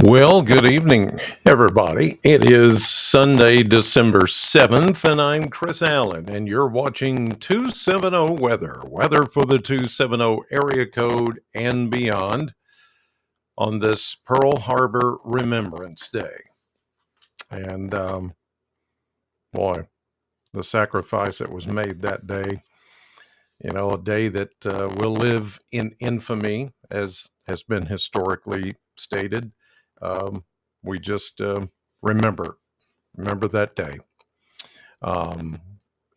Well, good evening, everybody. It is Sunday, December 7th, and I'm Chris Allen, and you're watching 270 weather for the 270 area code and beyond on this Pearl Harbor Remembrance Day. And boy, the sacrifice that was made that day, a day that will live in infamy, as has been historically stated. Um, we just remember that day. Um,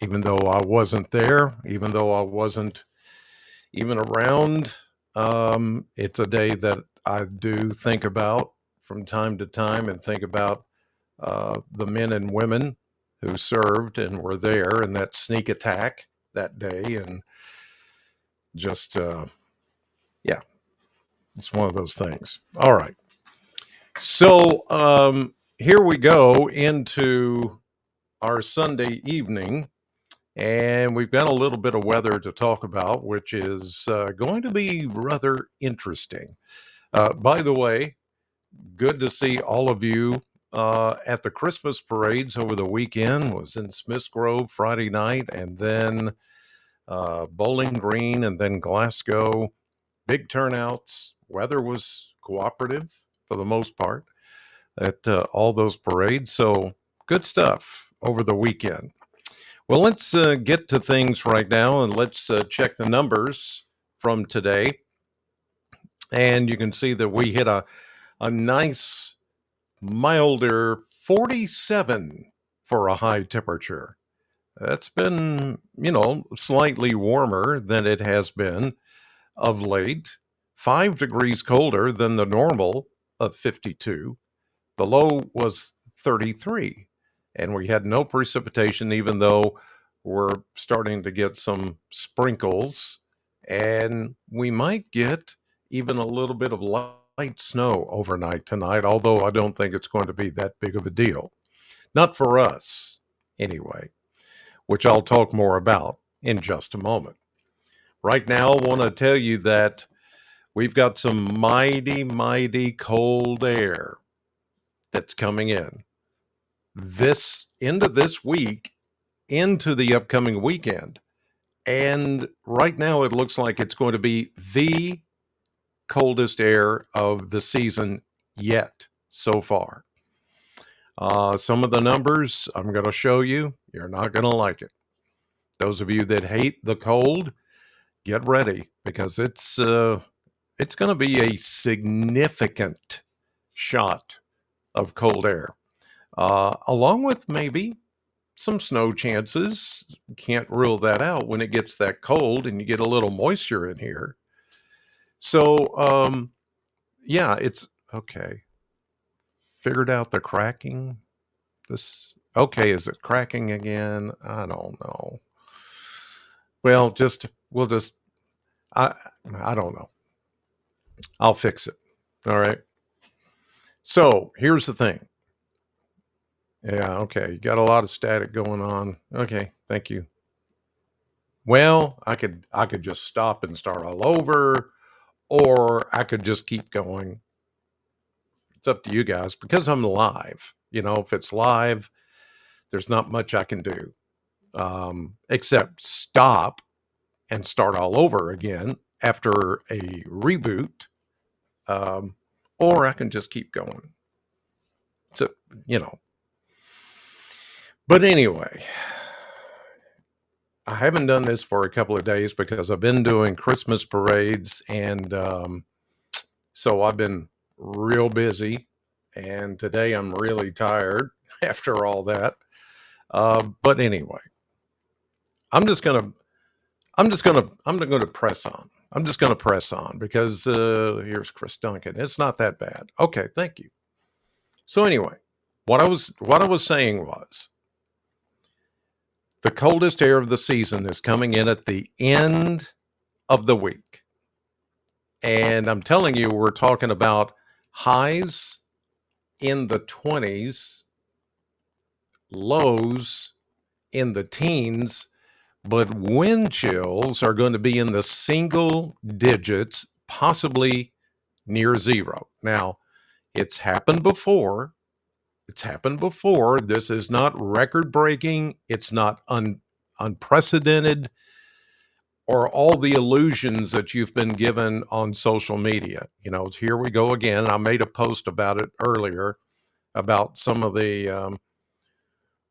Even though I wasn't there, even though I wasn't even around, it's a day that I do think about from time to time and think about the men and women who served and were there in that sneak attack that day. And just, yeah, it's one of those things. All right. So here we go into our Sunday evening. And we've got a little bit of weather to talk about, which is going to be rather interesting. By the way, good to see all of you at the Christmas parades over the weekend. Was in Smiths Grove Friday night, and then Bowling Green, and then Glasgow. Big turnouts. Weather was cooperative for the most part at all those parades. So good stuff over the weekend. Well, let's get to things right now, and let's check the numbers from today. And you can see that we hit a nice, milder 47 for a high temperature. That's been, slightly warmer than it has been of late. 5 degrees colder than the normal of 52. The low was 33. And we had no precipitation, even though we're starting to get some sprinkles, and we might get even a little bit of light snow overnight tonight, although I don't think it's going to be that big of a deal. Not for us, anyway, which I'll talk more about in just a moment. Right now, I want to tell you that we've got some mighty, mighty cold air that's coming in this into this week, into the upcoming weekend. And right now it looks like it's going to be the coldest air of the season yet so far. Some of the numbers I'm going to show you, you're not going to like it. Those of you that hate the cold, get ready, because it's going to be a significant shot of cold air, along with maybe some snow chances. Can't rule that out when it gets that cold and you get a little moisture in here. So, yeah, it's okay. Figured out the cracking. Okay, is it cracking again? I don't know. Well, I, I don't know. I'll fix it. All right. So here's the thing. Yeah, okay. You got a lot of static going on. Okay, thank you. Well, I could just stop and start all over, or I could just keep going. It's up to you guys, because I'm live. If it's live, there's not much I can do, except stop and start all over again after a reboot, or I can just keep going. So, but anyway, I haven't done this for a couple of days because I've been doing Christmas parades, and so I've been real busy, and today I'm really tired after all that. But anyway, I'm gonna press on. I'm just gonna press on, because here's Chris Duncan. It's not that bad. Okay, thank you. So anyway, what I was saying was, the coldest air of the season is coming in at the end of the week. And I'm telling you, we're talking about highs in the 20s, lows in the teens, but wind chills are going to be in the single digits, possibly near zero. Now, It's happened before. It's happened before. This is not record breaking. It's not unprecedented, or all the illusions that you've been given on social media. Here we go again. I made a post about it earlier about some of the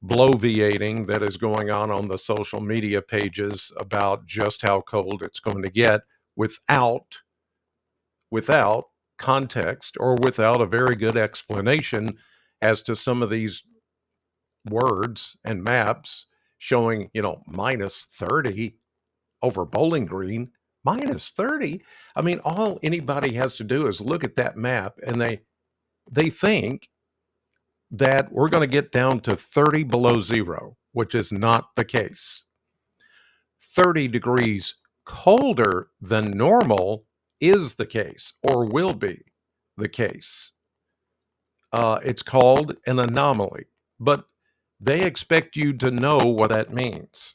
bloviating that is going on the social media pages about just how cold it's going to get without context or without a very good explanation as to some of these words and maps showing, minus 30 over Bowling Green, minus 30. I mean, all anybody has to do is look at that map and they think that we're going to get down to 30 below zero, which is not the case. 30 degrees colder than normal is the case, or will be the case. It's called an anomaly, but they expect you to know what that means.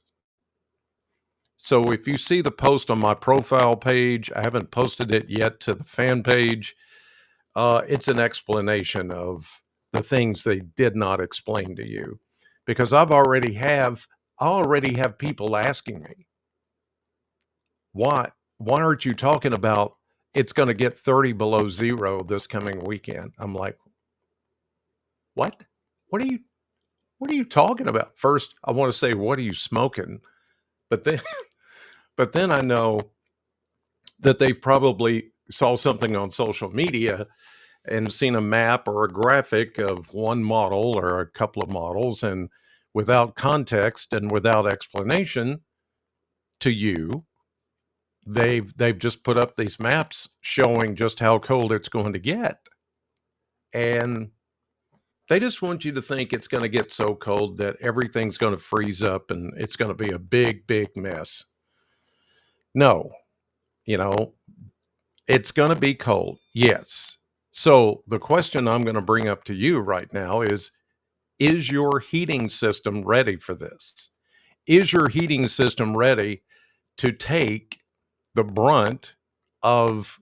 So if you see the post on my profile page, I haven't posted it yet to the fan page. It's an explanation of the things they did not explain to you, because I already have people asking me, why aren't you talking about it's going to get 30 below zero this coming weekend? I'm like, what? What are you talking about? First, I want to say, what are you smoking? But then but then I know that they probably saw something on social media and seen a map or a graphic of one model or a couple of models, and without context and without explanation to you, they've just put up these maps showing just how cold it's going to get. And they just want you to think it's going to get so cold that everything's going to freeze up and it's going to be a big, big mess. No, you know, it's going to be cold. Yes. So the question I'm going to bring up to you right now is your heating system ready for this? Is your heating system ready to take the brunt of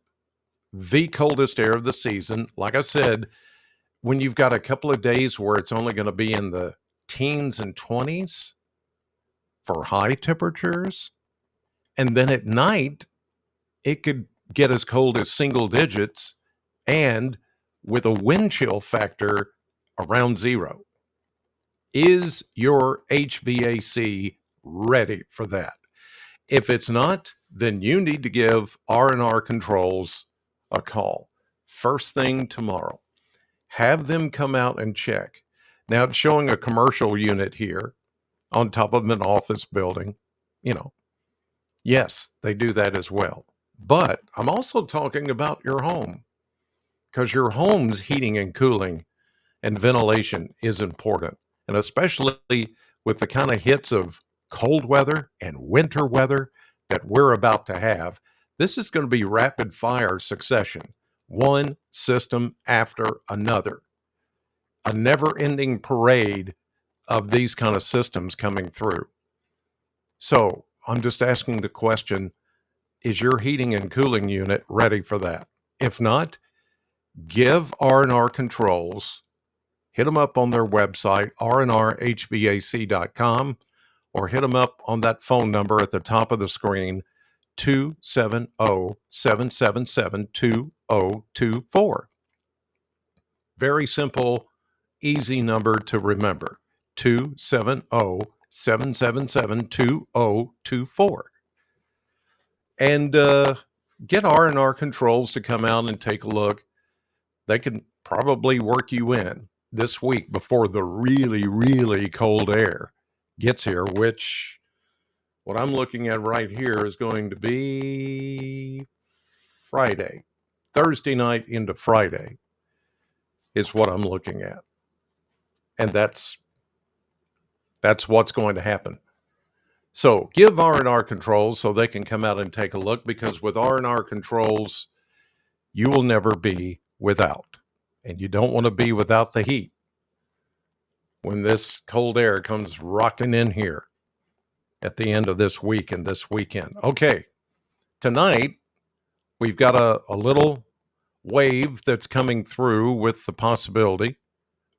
the coldest air of the season? Like I said, when you've got a couple of days where it's only going to be in the teens and 20s for high temperatures, and then at night, it could get as cold as single digits and with a wind chill factor around zero. Is your HVAC ready for that? If it's not, then you need to give R&R Controls a call first thing tomorrow. Have them come out and check. Now, it's showing a commercial unit here on top of an office building. Yes, they do that as well. But I'm also talking about your home, because your home's heating and cooling and ventilation is important. And especially with the kind of hits of cold weather and winter weather that we're about to have, this is going to be rapid fire succession, one system after another, a never ending parade of these kind of systems coming through. So I'm just asking the question, is your heating and cooling unit ready for that? If not, give R&R Controls, hit them up on their website, rnrhvac.com, or hit them up on that phone number at the top of the screen, 270-777-2024. Very simple, easy number to remember, 270-777-2024. And get R&R Controls to come out and take a look. They can probably work you in this week before the really, really cold air gets here, which what I'm looking at right here is going to be Friday. Thursday night into Friday is what I'm looking at. And that's what's going to happen. So give R&R Controls so they can come out and take a look, because with R&R Controls, you will never be without. And you don't want to be without the heat when this cold air comes rocking in here at the end of this week and this weekend. Okay, tonight we've got a little wave that's coming through with the possibility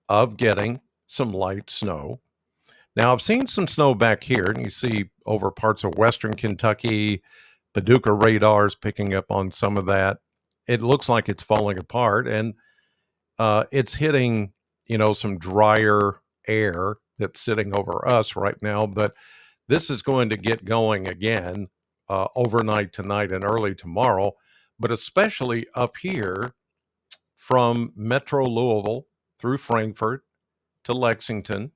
of getting some light snow. Now, I've seen some snow back here, and you see over parts of western Kentucky, Paducah radars picking up on some of that. It looks like it's falling apart, and it's hitting, some drier air that's sitting over us right now. But this is going to get going again overnight tonight and early tomorrow, but especially up here from Metro Louisville through Frankfort to Lexington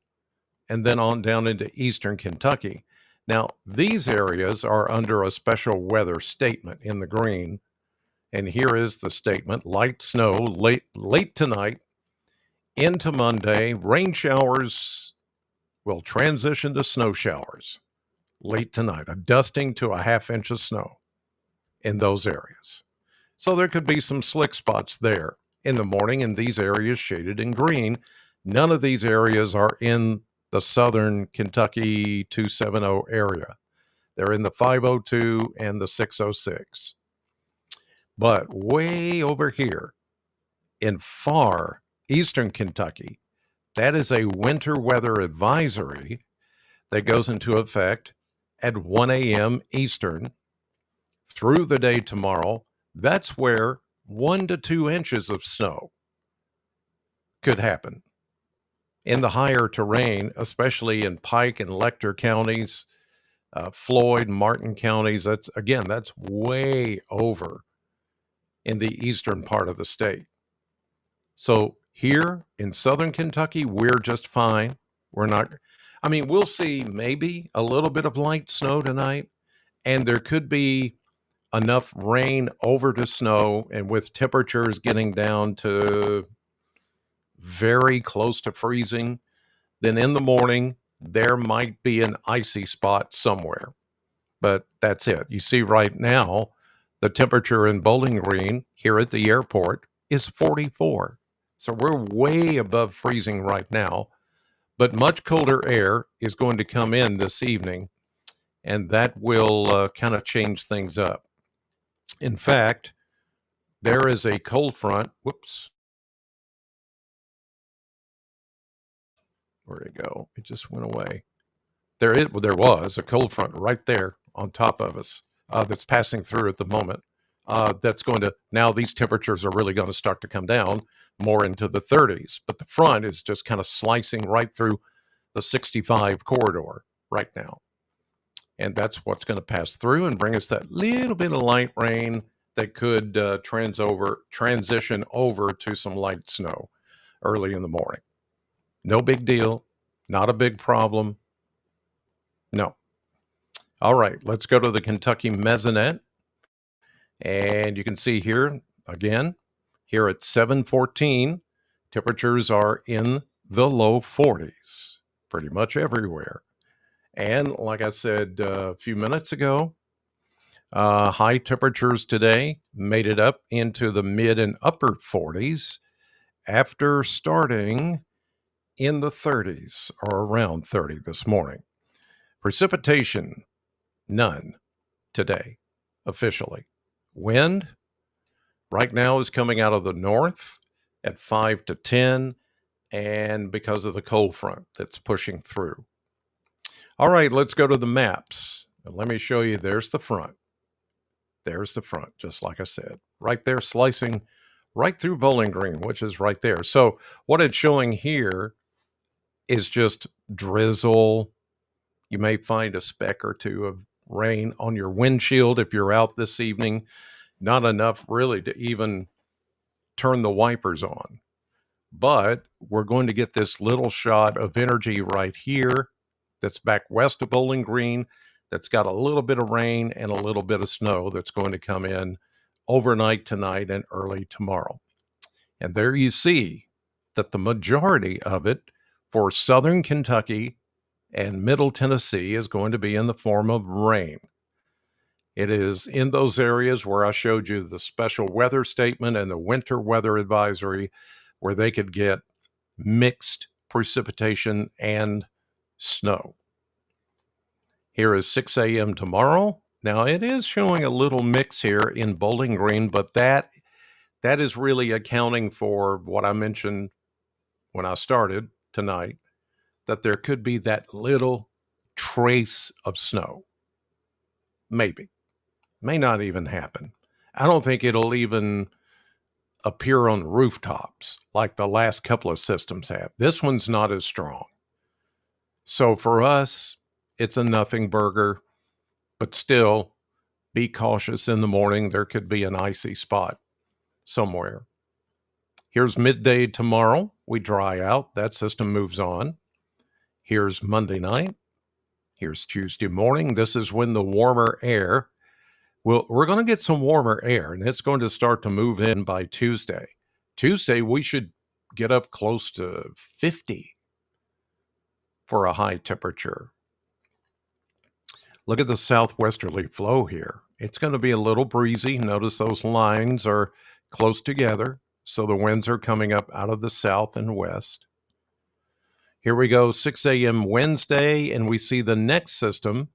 and then on down into eastern Kentucky. Now, these areas are under a special weather statement in the green. And here is the statement: light snow late tonight into Monday. Rain showers will transition to snow showers late tonight. A dusting to a half inch of snow in those areas. So there could be some slick spots there in the morning in these areas shaded in green. None of these areas are in the southern Kentucky 270 area. They're in the 502 and the 606. But way over here in far eastern Kentucky, that is a winter weather advisory that goes into effect at 1 a.m. Eastern through the day tomorrow. That's where 1 to 2 inches of snow could happen in the higher terrain, especially in Pike and Lecter counties, Floyd, Martin counties. That's way over in the eastern part of the state. So here in southern Kentucky, we're just fine. We're not, we'll see maybe a little bit of light snow tonight, and there could be enough rain over to snow, and with temperatures getting down to very close to freezing, then in the morning, there might be an icy spot somewhere. But that's it. You see right now, the temperature in Bowling Green here at the airport is 44. So we're way above freezing right now, but much colder air is going to come in this evening, and that will kind of change things up. In fact, there is a cold front. Whoops. Where'd it go? It just went away. There was a cold front right there on top of us that's passing through at the moment. That's going to, now these temperatures are really going to start to come down more into the 30s, but the front is just kind of slicing right through the 65 corridor right now. And that's what's going to pass through and bring us that little bit of light rain that could transition over to some light snow early in the morning. No big deal. Not a big problem. No. All right, let's go to the Kentucky Mesonet. And you can see here, again, here at 7:14, temperatures are in the low 40s, pretty much everywhere. And like I said a few minutes ago, high temperatures today made it up into the mid and upper 40s after starting in the 30s or around 30 this morning. Precipitation, none today, officially. Wind right now is coming out of the north at 5 to 10, and because of the cold front that's pushing through. All right, let's go to the maps. And let me show you. There's the front. There's the front, just like I said, right there, slicing right through Bowling Green, which is right there. So what it's showing here is just drizzle. You may find a speck or two of rain on your windshield if you're out this evening. Not enough really to even turn the wipers on. But we're going to get this little shot of energy right here that's back west of Bowling Green that's got a little bit of rain and a little bit of snow that's going to come in overnight tonight and early tomorrow. And there you see that the majority of it for southern Kentucky and middle Tennessee is going to be in the form of rain. It is in those areas where I showed you the special weather statement and the winter weather advisory where they could get mixed precipitation and snow. Here is 6 a.m. tomorrow. Now, it is showing a little mix here in Bowling Green, but that That is really accounting for what I mentioned when I started tonight, that there could be that little trace of snow. Maybe. May not even happen. I don't think it'll even appear on rooftops like the last couple of systems have. This one's not as strong. So for us, it's a nothing burger, but still be cautious in the morning. There could be an icy spot somewhere. Here's midday tomorrow. We dry out. That system moves on. Here's Monday night. Here's Tuesday morning. This is when the warmer air, well, we're going to get some warmer air, and it's going to start to move in by Tuesday. Tuesday, we should get up close to 50 for a high temperature. Look at the southwesterly flow here. It's going to be a little breezy. Notice those lines are close together, so the winds are coming up out of the south and west. Here we go, 6 a.m. Wednesday, and we see the next system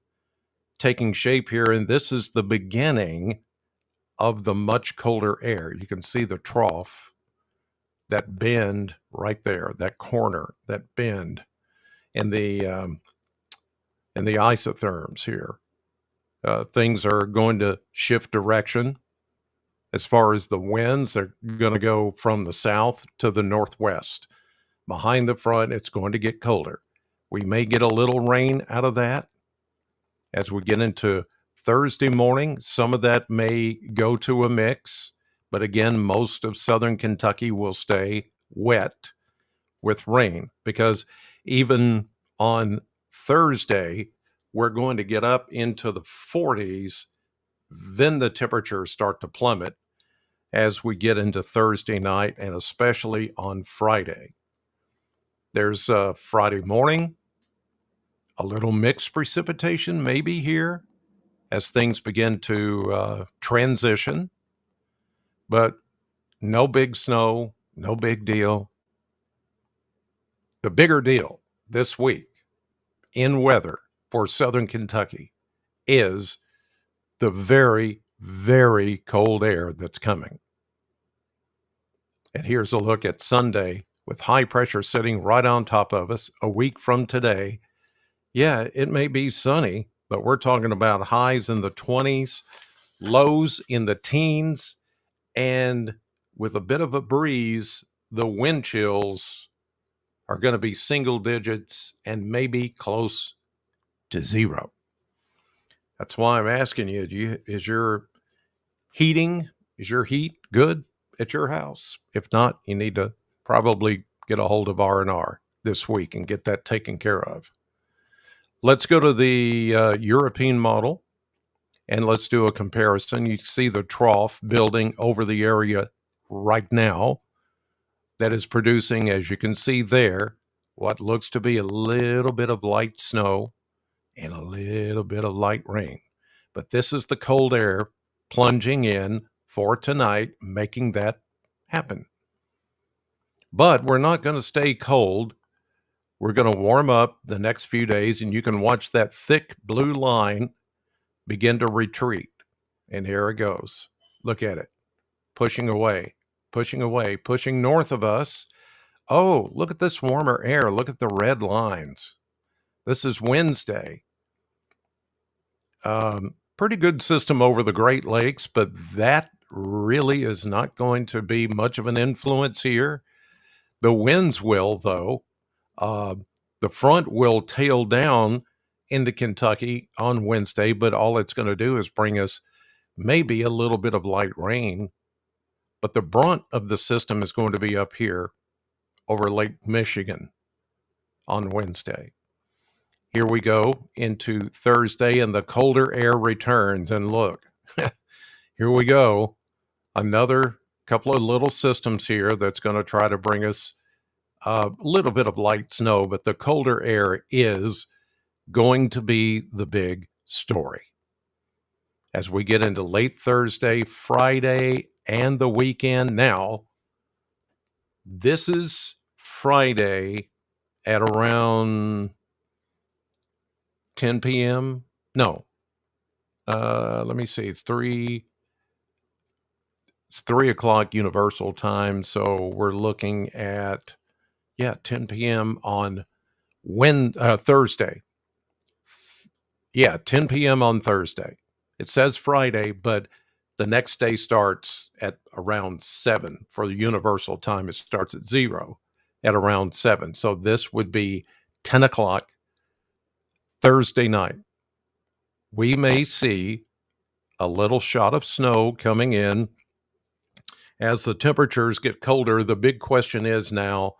taking shape here, and this is the beginning of the much colder air. You can see the trough, that bend right there, that corner, that bend, and the isotherms here. Things are going to shift direction. As far as the winds, they're going to go from the south to the northwest. Behind the front, it's going to get colder. We may get a little rain out of that. As we get into Thursday morning, some of that may go to a mix, but again, most of southern Kentucky will stay wet with rain, because even on Thursday, we're going to get up into the 40s. Then the temperatures start to plummet as we get into Thursday night, and especially on Friday. There's Friday morning, a little mixed precipitation maybe here as things begin to transition, but no big snow, no big deal. The bigger deal this week in weather for southern Kentucky is the very, very cold air that's coming. And here's a look at Sunday with high pressure sitting right on top of us a week from today. Yeah, it may be sunny, but we're talking about highs in the 20s, lows in the teens, and with a bit of a breeze, the wind chills are going to be single digits and maybe close to zero. That's why I'm asking you, is your heat good at your house? If not, you need to probably get a hold of R&R this week and get that taken care of. Let's go to the European model, and let's do a comparison. You see the trough building over the area right now that is producing, as you can see there, what looks to be a little bit of light snow and a little bit of light rain. But this is the cold air plunging in for tonight, making that happen. But we're not going to stay cold. We're going to warm up the next few days, and you can watch that thick blue line begin to retreat. And here it goes. Look at it. Pushing away, pushing away, pushing north of us. Oh, look at this warmer air. Look at the red lines. This is Wednesday. Pretty good system over the Great Lakes, but that really is not going to be much of an influence here. The winds will, though. The front will tail down into Kentucky on Wednesday, but all it's going to do is bring us maybe a little bit of light rain. But the brunt of the system is going to be up here over Lake Michigan on Wednesday. Here we go into Thursday, and the colder air returns. And look, here we go. Another couple of little systems here that's going to try to bring us a little bit of light snow, but the colder air is going to be the big story. As we get into late Thursday, Friday, and the weekend now, this is Friday at around 10 p.m. No, let me see, it's 3 o'clock Universal Time, so we're looking at 10 p.m. on Thursday. Yeah, 10 p.m. on Thursday. It says Friday, but the next day starts at around 7 for the Universal Time. It starts at 0 at around 7. So this would be 10 o'clock Thursday night. We may see a little shot of snow coming in as the temperatures get colder. The big question is now,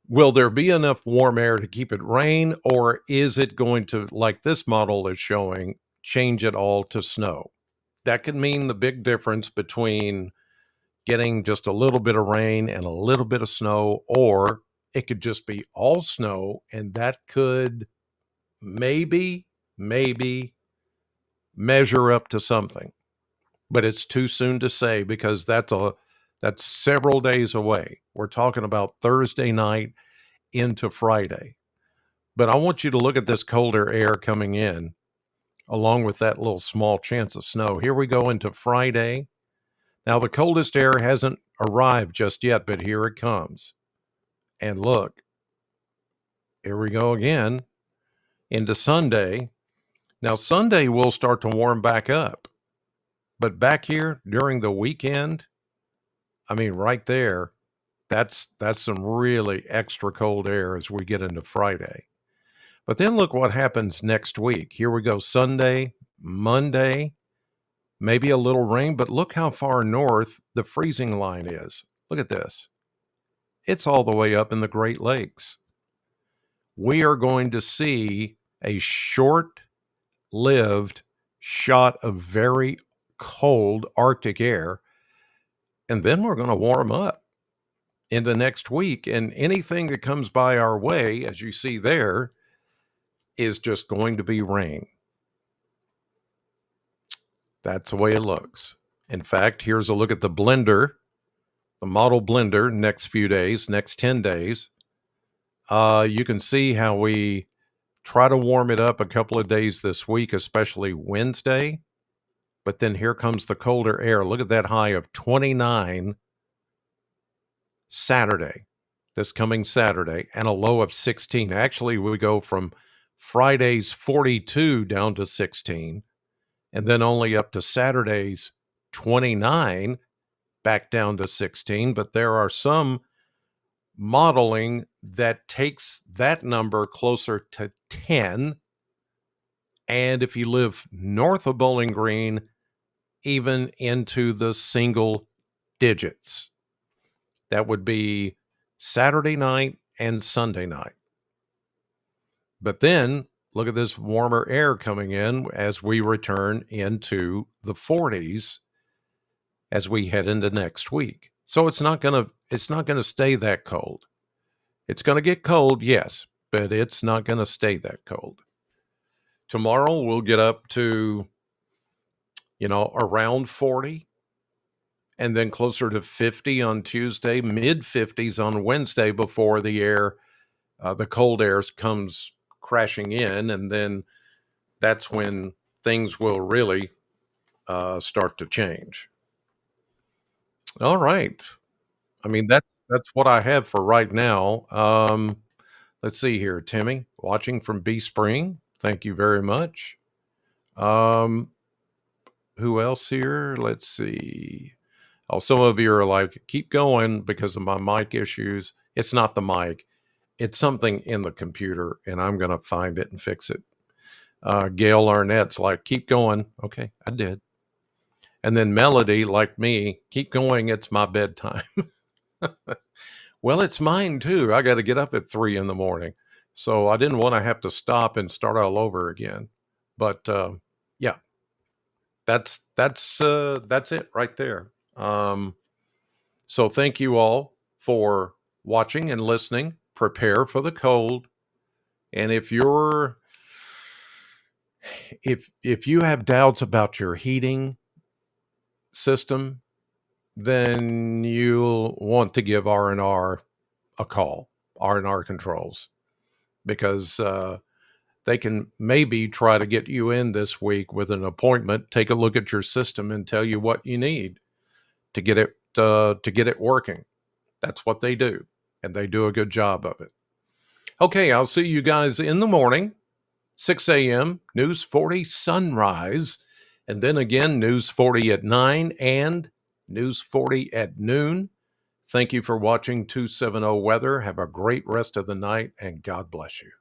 will there be enough warm air to keep it rain, or is it going to, like this model is showing, change it all to snow? That could mean the big difference between getting just a little bit of rain and a little bit of snow, or it could just be all snow, and that could maybe measure up to something. But it's too soon to say because that's several days away. We're talking about Thursday night into Friday. But I want you to look at this colder air coming in along with that little small chance of snow. Here we go into Friday. Now, the coldest air hasn't arrived just yet, but here it comes. And look, here we go again into Sunday. Now, Sunday will start to warm back up. But back here during the weekend, I mean, right there, that's some really extra cold air as we get into Friday. But then look what happens next week. Here we go, Sunday, Monday, maybe a little rain, but look how far north the freezing line is. Look at this. It's all the way up in the Great Lakes. We are going to see a short-lived shot of very cold Arctic air, and then we're going to warm up into next week. And anything that comes by our way, as you see there, is just going to be rain. That's the way it looks. In fact, here's a look at the blender, the model blender, next few days, next 10 days. You can see how we try to warm it up a couple of days this week, especially Wednesday. But then here comes the colder air. Look at that high of 29 Saturday, this coming Saturday, and a low of 16. Actually, we go from Friday's 42 down to 16, and then only up to Saturday's 29, back down to 16. But there are some modeling that takes that number closer to 10. And if you live north of Bowling Green, even into the single digits. That would be Saturday night and Sunday night. But then look at this warmer air coming in as we return into the 40s as we head into next week. So it's not going to stay that cold. It's going to get cold, yes, but it's not going to stay that cold. Tomorrow we'll get up to around 40, and then closer to 50 on Tuesday, mid 50s on Wednesday before the cold air comes crashing in. And then that's when things will really start to change. All right. I mean, that's what I have for right now. Let's see here, Timmy, watching from B Spring. Thank you very much. Who else here? Let's see. Oh, some of you are like, keep going because of my mic issues. It's not the mic. It's something in the computer, and I'm going to find it and fix it. Gail Arnett's like, keep going. Okay, I did. And then Melody, like me, keep going. It's my bedtime. Well, it's mine too. I got to get up at 3 a.m. So I didn't want to have to stop and start all over again. But yeah, that's it right there. So thank you all for watching and listening. Prepare for the cold. And if you have doubts about your heating system, then you'll want to give R&R a call, R&R Controls, because they can maybe try to get you in this week with an appointment, take a look at your system and tell you what you need. to get it working. That's what they do, and they do a good job of it. Okay, I'll see you guys in the morning, 6 a.m., News 40 Sunrise, and then again, News 40 at 9 and News 40 at noon. Thank you for watching 270 Weather. Have a great rest of the night, and God bless you.